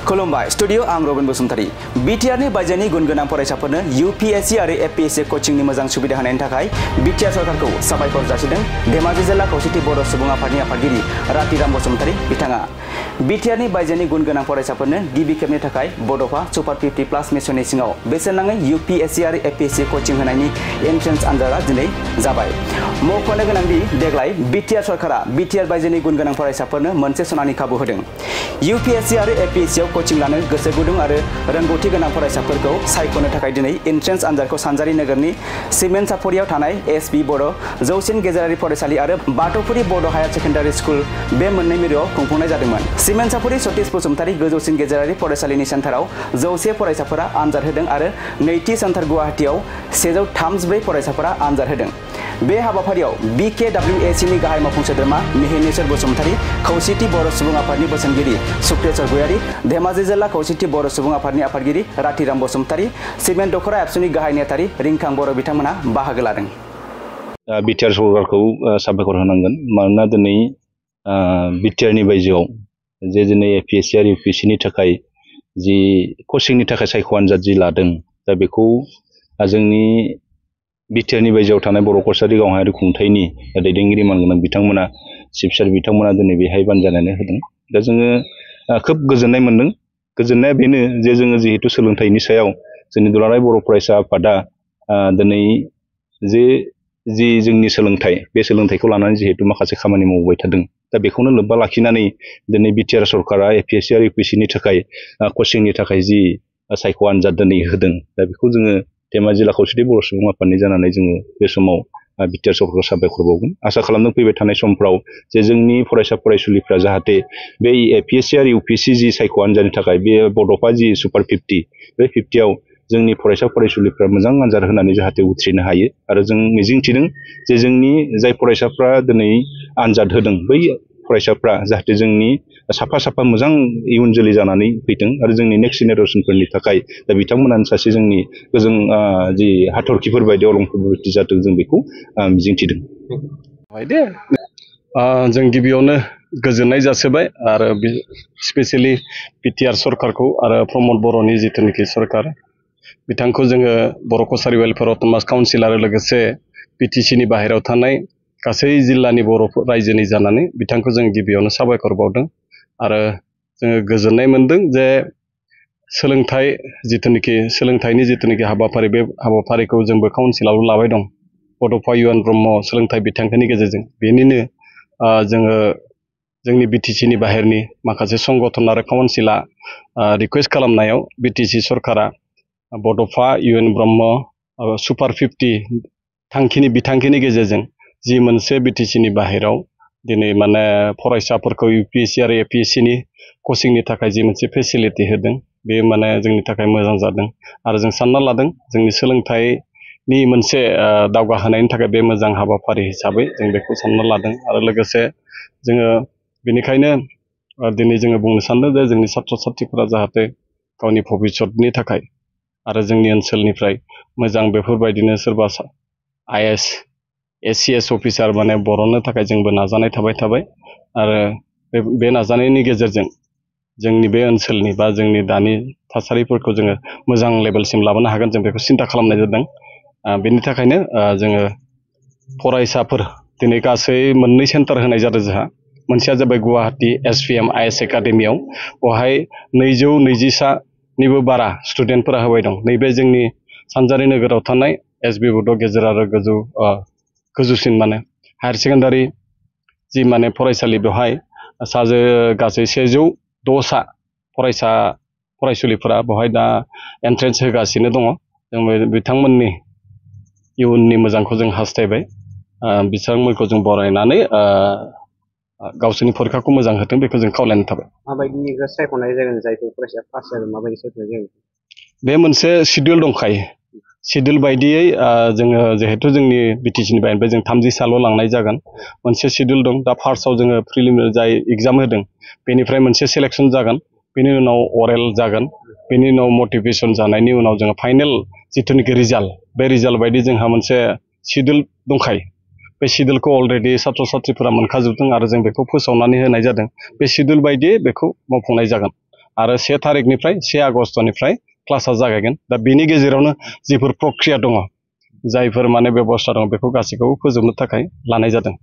खुलुमबाय स्टुडियो आं रबिन बसुमतारी बिटिआरनि बायजोनि गुनगोनां फरायसाफोरनो यूपीएससी आरो एपीएससी कोचिंनि मोजां सुबिदा होनायनि थाखाय बिटिआर सरकारखौ साबायखर जासिदों धेमाजि जिल्ला खौसेथि बर' सुबुं आफादनि आफादगिरि रातिराम बसुमतारी बिथाङा बिटिआरनि बायजोनि गुनगोनां फरायसाफोरनो गिबि खेबनि थाखाय बड'फा सुपार 50 प्लास मिशननि सिङाव बेसेन नाङै यूपीएससी आरो एपीएससी कोचिं होनायनि एन्ट्रेन्स आनजादा दिनै जाबाय मख'नो गोनांदि देग्लाय बिटिआर सरकारा बिटिआर बायजोनि गुनगोनां फरायसाफोरनो मोनसे सनानि खाबु होदों यूपीएससी आरो एपीएससी आव कोचिं लानो गोसो गुदुं आरो रोंगौथि गोनां फरायसाफोरखौ सायख'नो थाखाय दिनै एन्ट्रेन्स आनजादखौ सानजारि नोगोरनि सिमेन्ट सापरियाव थानाय एसबी बर' जौसिन गेजेरारि फरायसालि आरो बाथौफुरि बर' हायार सेकेन्डारि स्कुल बे मोननै मिरुआव खुंफुंनाय जादोंमोन सिमेन्ट सापरि सतीश बसुमतारी गोजौसिन गेजेरारि फरायसालिनि सेन्टाराव 100 फरायसाफोरा आनजाद होदों आरो नैथि सेन्टार गुवाहाटीआव 134 फरायसाफोरा आनजाद होदों बे हाबाफारियाव BKWAC नि गाहाय मावफुं सोद्रोमा मिहिनेश्वर बसुमतारी खौसेथि बर' सुबुं आफादनि बोसोनगिरि सुप्रिया गयारी धेमाजि जिल्ला खौसेथि बर' सुबुं आफादनि आफादगिरि रातिराम बसुमतारी सिमेन्ट दख'रा एबसुनि गाहाय नेहाथारि रिंखां बर' बिथांमोनहा बाहागो लादों बिटिआर सरकारखौ साबायखर होनांगोन मानोना दिनै बिटिआरनि बायजोआव जे दिनै एपीएससी आरो यूपीएससी नि थाखाय जि कचिंनि थाखाय सायख' आनजाद जि लादों दा बेखौ जोंनि बिटिआरनि बायजोआव थानाय बर' कसारि गावारि खुंथायनि दैदेनगिरि मानगोनां बिथांमोना चिफ सार बिथांमोना दिनै बेहाय बानजायनानै होदों दा जोङो खोब गोजोननाय मोनदों गोजोननाया बेनो जे जोङो जिहेतु सोलोंथाइनि सायाव जोंनि दुलाराय बर' फरायसा आफादा दिनै जि जोंनि सोलोंथाइ बे सोलोंथाइखौ लानानै जिहेतु माखासे खामानि मावबाय थादों दा बेखौनो लोब्बा लाखिनानै दिनै बिटिआर सरकारा एपीएससी आरो यूपीएससी नि थाखाय कचिंनि थाखाय जि सायख' आनजाद दिनै होदों दा बेखौ जोङो धेमाजि जिल्ला खौसेथि बर' सुबुं आफादनि जानानै जोङो बे समाव बिटिआर सरकारखौ साबायखर बावगोन आसा खालामदों फैबाय थानाय समफ्राव जे जोंनि फरायसा फरायसुलिफ्रा जाहाथे बे एपीएससी आरो यूपीएससी जि सायख' आनजादनि थाखाय बे बड'फा जि सुपार 50 बे 50 आव जोंनि फरायसा फरायसुलिफ्रा मोजां आनजाद होनानै जाहाथे उथ्रिनो हायो आरो जों मिजिंथिदों जे जोंनि जाय फरायसाफ्रा दिनै आनजाद होदों बै फरायसाफ्रा जाहाथे जोंनि साफा मोजां इयुन जोलै जानानै फैथों आरो जोंनि नेक्स्ट जेनेरेसनफोरनि थाखाय दा बिथांमोनानो सासे जोंनि गोजों जि हाथरखिफोर बायदि अलंफोर जाथों जों बेखौ मिजिंथिदों जों गिबियावनो गोजोननाय जासिबाय आरो स्पेसियेलि बिटिआर सरकारखौ आरो प्रमद बर'नि जिथुनिखि सरकार बिथांखौ जोङो बर' कसारि वेलफेयार अट'नमास काउन्सिल आरो लोगोसे बिटिसि नि बाहेरायाव थानाय गासै जिल्लानि बर' रायजोनि जानानै बिथांखौ जों गिबियावनो साबायखर बावदों आरो जोङो गोजोननाय मोनदों जे सोलोंथाइनि जिथुनिखि हाबाफारि बे हाबाफारिखौ जोंबो काउन्सिलाव लाबाय दं बड'फा इउ एन ब्रह्म सोलोंथाइ बिथांखिनि गेजेरजों बेनिनो जोङो जोंनि बिटिसि नि बाहेरनि माखासे संगठन आरो काउन्सिला रिकुवेस्ट खालामनायाव बिटिसि सरकारा बड'फा इउ एन ब्रह्म सुपार 50 बिथांखिनि गेजेरजों जि मोनसे बिटिसि नि बाहेराव दिनै माने फरायसाफोरखौ यूपीएससी आरो एपीएससी नि कचिंनि थाखाय जि मोनसे फेसिलिटि होदों बे माने जोंनि थाखाय मोजां जादों आरो जों सानना लादों जोंनि सोलोंथाइनि मोनसे दावगाहोनायनि थाखाय बे मोजां हाबाफारि हिसाबै जों बेखौ सानना लादों आरो लोगोसे जोङो बेनिखायनो दिनै जोङो बुंनो सानदों जे जोंनि सात्र साथ्रिफोरा जाहाथे गावनि भबिसतनि थाखाय आरो जोंनि ओनसोलनिफ्राय मोजां बेफोरबायदिनो सोरबा IAS SCS अफिसार माने बरननो थाखाय जोंबो नाजानाय थाबाय आरो बे नाजानायनि गेजेरजों जोंनि बे ओनसोलनि बा जोंनि दानि थासारिफोरखौ जोङो मोजां लेभेलसिम लाबोनो हागोन जों बेखौ सिन्था खालामनाय जादों बेनि थाखायनो जोङो फरायसाफोर दिनै गासै मोननै सेन्टार होनाय जादों जोंहा मोनसेया जाबाय गुवाहाटी SPM IAS एकाडेमियाव बेवहाय 220निबो बारा स्टुडेन्टफोरा होबाय दं नैबे जोंनि सानजारि नोगोराव थानाय SB बड' गेजेर आरो गोजौसिन माने हायार सेकेन्डारि जि माने फरायसालि बेवहाय गासै 106 फरायसुलिफोरा बेवहाय दा एन्ट्रेन्स होगासिनो दङ जों बिथांमोननि इयुननि मोजांखौ जों हास्थायबाय बिथांमोनखौ जों बरायनानै गावसोरनि फरिखाखौ मोजां होथों बेखौ जों खावलायनाय थाबाय माबायदि सायख'नाय जागोन जायफोर फरायसाया पास जागोन माबायदि सायख'नाय जागोन बे मोनसे शिडिउल दंखायो शिडिउल बायदियै जोङो जिहेतु जोंनि बिटिसि नि बायनिफ्राय जों 30 साल' लांनाय जागोन मोनसे शिडिउल दं दा फार्स्टआव जोङो प्रिलिमिनारि जाय एग्जाम होदों बेनिफ्राय मोनसे सिलेक्सन जागोन बेनि उनाव अरेल जागोन बेनि उनाव मटिभेसन जानायनि उनाव जोङो फाइनेल जिथुनिखि रिजाल्ट बे रिजाल्ट बायदि जोंहा मोनसे शिडिउल दंखायो बे शिडिउलखौ अलरेडि सात्र साथ्रिफोरा मोनखाजोबदों आरो जों बेखौ फोसावनानै होनाय जादों बे शिडिउल बायदियै बेखौ मावफुंनाय जागोन आरो 1 तारिखनिफ्राय 1 आगस्तनिफ्राय क्लासा जागायगोन। दा बेनि गेजेरावनो जिफोर प्रक्रिया दङ, जायफोर माने बेबस्था दङ, बेखौ गासैखौबो फोजोबनो थाखाय लानाय जादों।